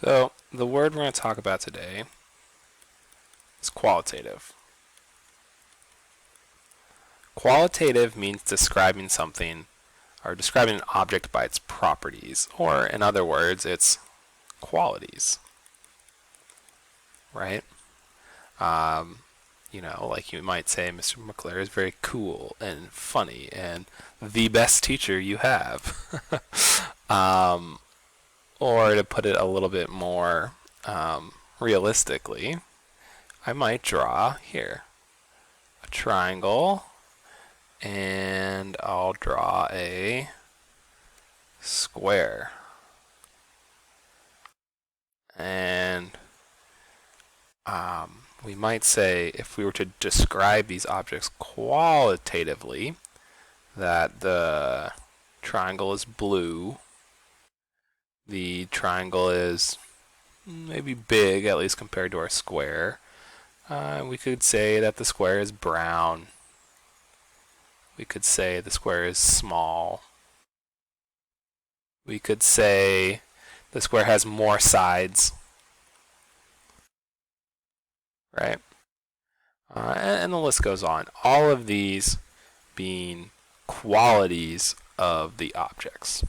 So the word we're going to talk about today is qualitative. Qualitative means describing something or describing an object by its properties, or in other words, its qualities, right? Um, like you might say, Mr. McClure is very cool and funny and the best teacher you have. um, or to put it a little bit more realistically, I might draw here a triangle, and I'll draw a square. And we might say, if we were to describe these objects qualitatively, that the triangle is blue, the triangle is maybe big, at least compared to our square. We could say that the square is brown. We could say the square is small. We could say the square has more sides, right? And the list goes on. All of these being qualities of the objects.